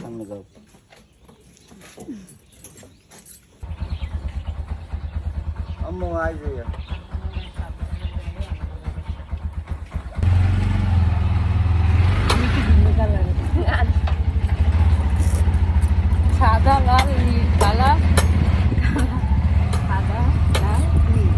সামনে যাও। আম্মু আই যাইয়া সাদা লাল নীল কালার সাদা লাল নীল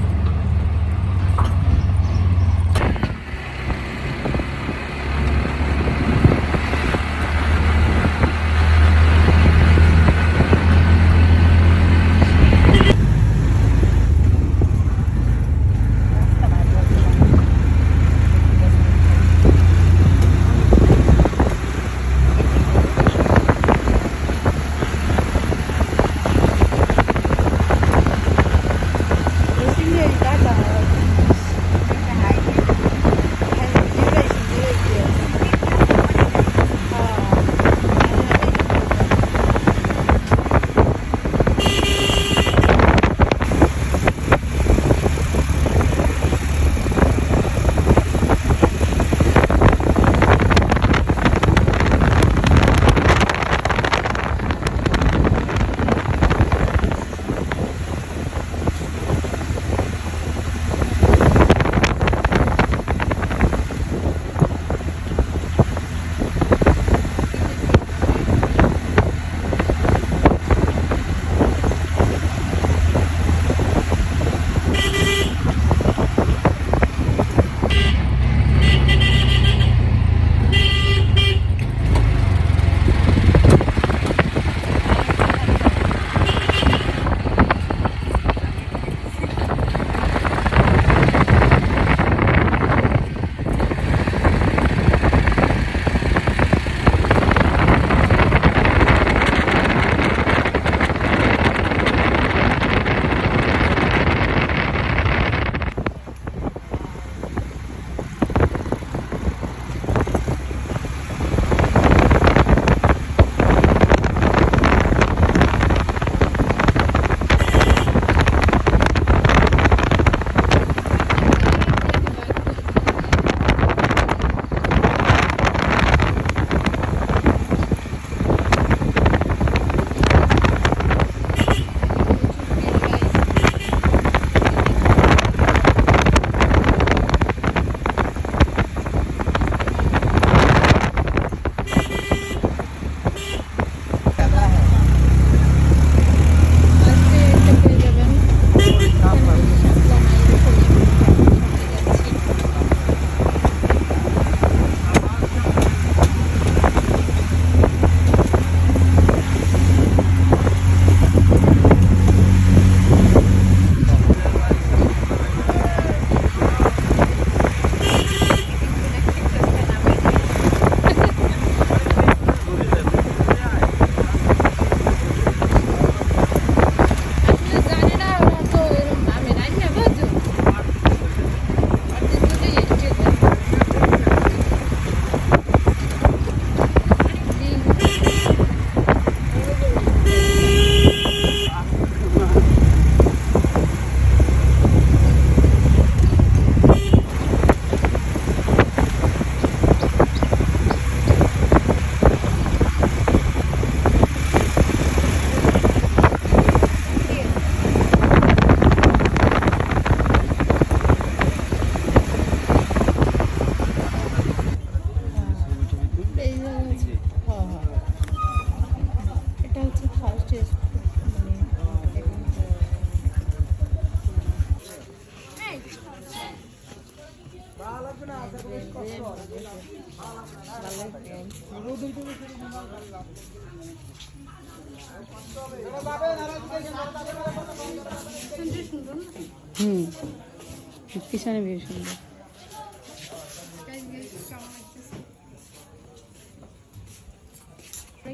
পিছনে বেশ সুন্দর।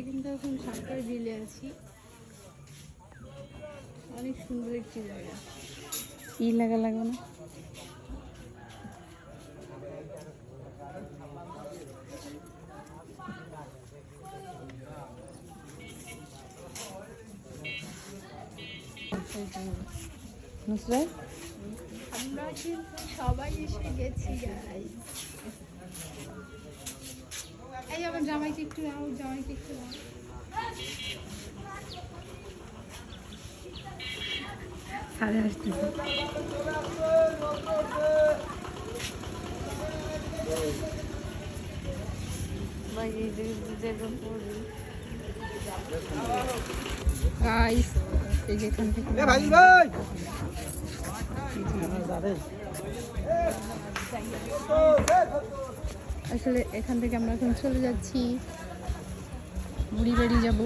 কিন্তু এখন সাঁতার বিলে আছি, অনেক সুন্দর একটি জায়গা। ই লাগা লাগবে না? নুসরাত আমরা কিন্তু সবাই এসে গেছি গাইস। এই আমার জামাইকে একটু দাও, জামাইকে একটু দাও। সাড়ে আসতেছে। গাইস এই যে এখান থেকে আসলে এখান থেকে আমরা এখন চলে যাচ্ছি, বুড়ি বাড়ি যাবো।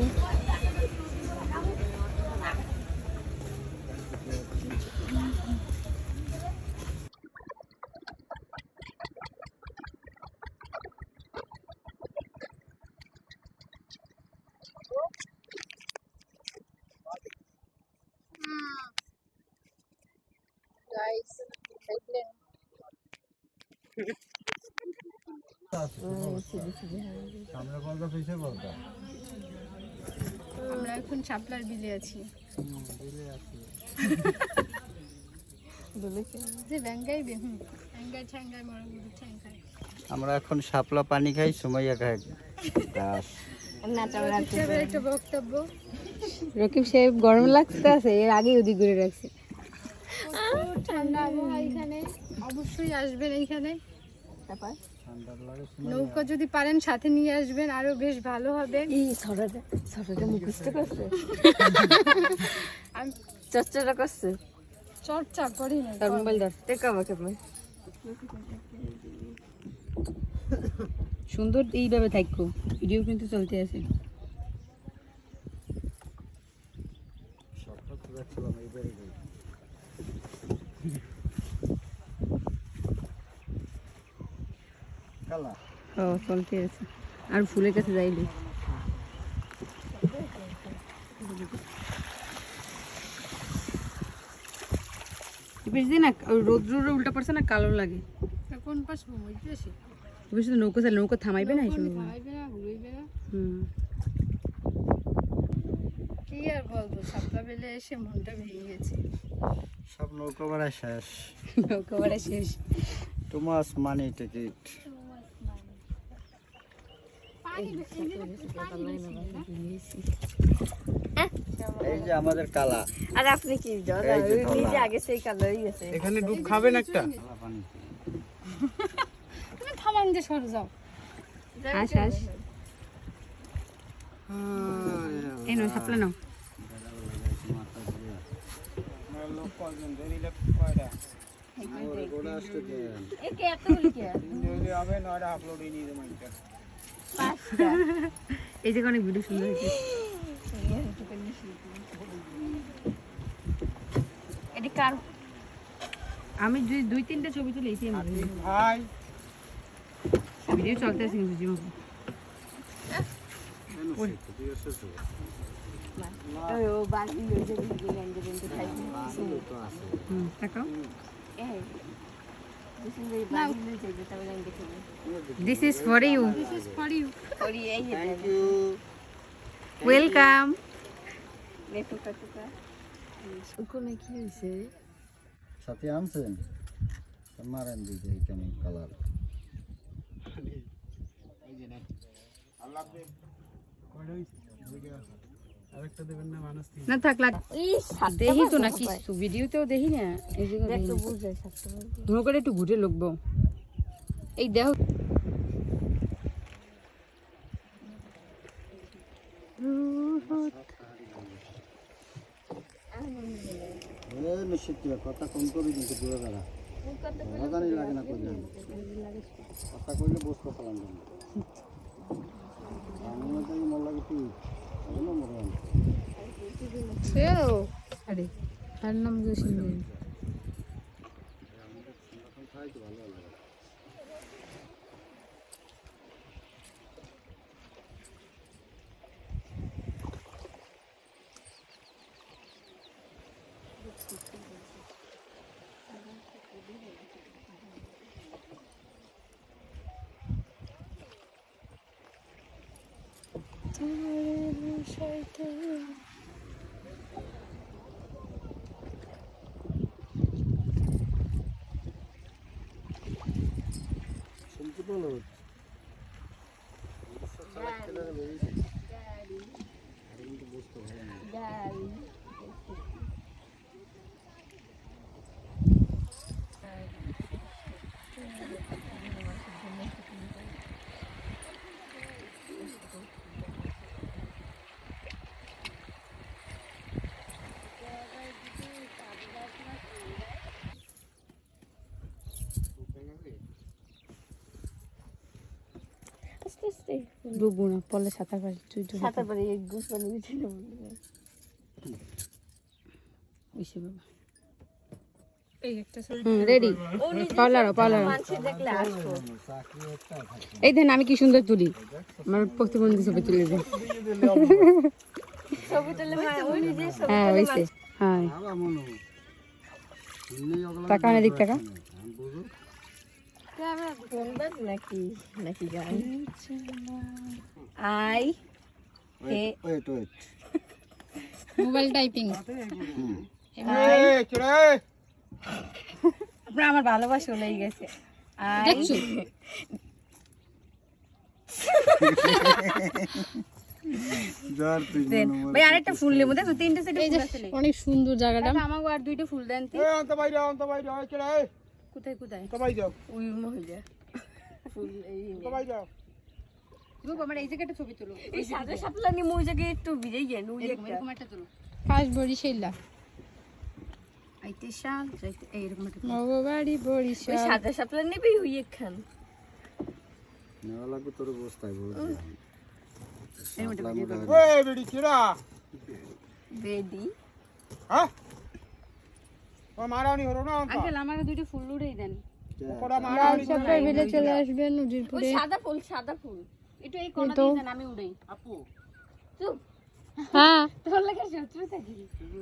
আমরা এখন শাপলার বিলে আছি। যে ব্যাঙ্গাই বেহুন ব্যাঙ্গাই ঠ্যাঙ্গাই মরগুলো ঠ্যাঙ্গাই। আমরা এখন শাপলা পানি খাই, সুমাইয়া খাই ঘাস। একটা বক্তব্য, রকিব সাহেব গরম লাগতেছে, এর আগে ওদিক ঘুরে রাখছে। ঠান্ডা আবহাওয়া এখানে, অবশ্যই আসবেন এইখানে। নৌকা যদি পারেন সাথে নিয়ে আসবেন, আরো বেশ ভালো হবে। এই ছড়াটা মুখস্থ করছে, আমি চর্চাটা করছে। চর্চা করি না। তার মোবাইল ধর, টেকা আমাকে ভাই। সুন্দর এইভাবে থাকো, ভিডিও কিন্তু চলতে আছে। ও চলতে আছে, আর ফুলের কাছে যাইলে বেশি না রোদ্র উল্টা পড়ছে না, কালো লাগে। কোন পাশ বুঝতেছি বেশি নৌকা চালে নৌকা থামাইবে না, এই সময় খাইবে না, ঘুরইবে না। কি আর বলবো, সাপলা বেলে এসে মনটা ভেঙে গেছে। সব নৌকা ভাড়া শেষ, নৌকা ভাড়া শেষ। টু মাস মানি টিকিট। এই যে আমাদের কালা। আর আপনি কি নিজে আগে সেই কালোই আছে। এখানে ডুব খাবেন একটা? তুমি থামান যে সরে যাও। আস আস, এই নো সাপলা নাও। লোক কজন ধরিলে কয়টা? একে এতগুলি কি যদি হবে নয়টা আপলোড নিয়ে দেবো এটা। এই যে অনেক ভিডিও সুন্দর হয়েছে। এটা কার? আমি যদি 2-3টা ছবি তুলে এসে ভাই ভিডিও চলতে আছে কিন্তু জীবন। ও বাকি হয়ে যাবে, গেঞ্জে গেঞ্জে খাইবে। তাকাও, this is for you. This is for you. Thank you. Welcome. ওখানে কি হয়েছে? সাথে আনছেন মারেন দিকে কেমন কালার। আরেকটা দেবেন না মানুষ? না থাক লাগ, দেখি তো না কিছু ভিডিওতেও দেখি না। এই যে নৌকাটা একটু ঘুরে লোকবো, এই দেখো। নিশ্চিত কথা কম করে কিন্তু দূরে বেড়া জানি লাগে না, কই জানি কথা কইলে বস কথা লাগবে না। আমি তো মন লাগে তুই মরে আরে তার নাম জসিম। শুনতে পারো ডুববো না, পড়লে সাঁতার পারি, তুই তো সাঁতার পারি, এক গুছ পানি দিতে না। ওইসে বাবা। এই একটা রেডি, পালারো পালারো। দেখলে আসবো। এই দেন আমি কি সুন্দর তুলি, আমার প্রতিবন্ধী ছবি তুলে দেন। ছবি তুলে ওই যে হ্যাঁ হয়েছে, হ্যাঁ আবার মনে টাকা না দিক টাকা। সুন্দর নাকি নাকি গান আই ওয়েট মোবাইল টাইপিং। আপনার আমার ভালোবাসা লেগে গেছে। দেখছো ভাই আরেকটা ফুল নেবো, দেখো তিনটে সেটে এই যে ফুল আছে। অনেক সুন্দর জায়গাটা। আমাকে আর দুইটা ফুল দেন তো। অন্ত বাইরে কোথায় কোথায়? যাও ওই মহিলা ফুল এই সবাই যাও। রূপ আমার এই জায়গাটা ছবি তুলো, এই সাদা শাপলা নিয়ে ওই জায়গায় একটু ভিজে গেল ওই এরকম এরকম একটা তুলো। ফার্স্ট বরিশালা আইতে শাল যাইতে এইরকম একটা তুলো। মগবাড়ি ওই বরিশাল। সাদা শাপলা নেবি ওই একখান নেওয়া লাগবে তোর অবস্থায় এরকম একটা ভিডিও করো। এই বেডি কিরা বেডি হ্যাঁ ও মারানি হলো না অন্ত আঙ্কেল আমাকে দুইটা ফুল উড়েই দেন। ওরা মারানি সবাই মিলে চলে আসবেন ওই উজিরপুরে। সাদা ফুল একটু এই কোণা দিয়ে দেন, আমি উড়াই। আপু চুপ হ্যাঁ তোর লাগে শত্রু থাকি।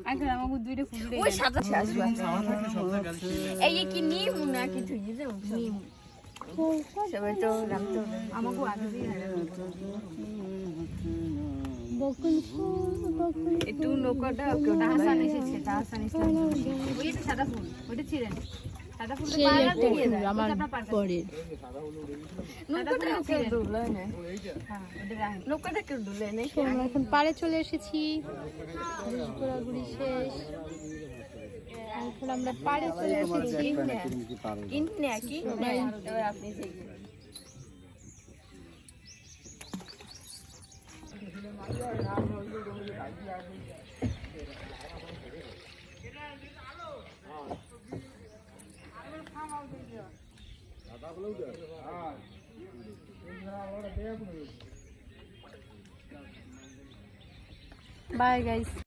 আঙ্কেল আমাকে দুইটা ফুল উড়েই ওই দেন। সাদা আসবে এই কি নিম না কি তুই যাও নিম সবাই তো নাম তো আমাকে আগে দিয়ে বকুল ফুল বকুল একটু নৌকাটা তাহসান এসেছে, তাহসান ইসলাম। ওই যে সাদা ফুল, ওইটা ছিলেন। সাদা ফুলটা সেই পাড়া একটা দিয়ে ফুল দেন, আমার আপনার পাড়া। পরের। নৌকাটা কেউ ডুবলে না হ্যাঁ, ওটা রাখেন। নৌকাটা কেউ ডুবলে না তো আমরা এখন পাড়ে চলে এসেছি, ঘোরাঘুরি শেষ। এখন আমরা পাড়ে চলে এসেছি। কিনে কি এবার আপনি যে বাই গাইস।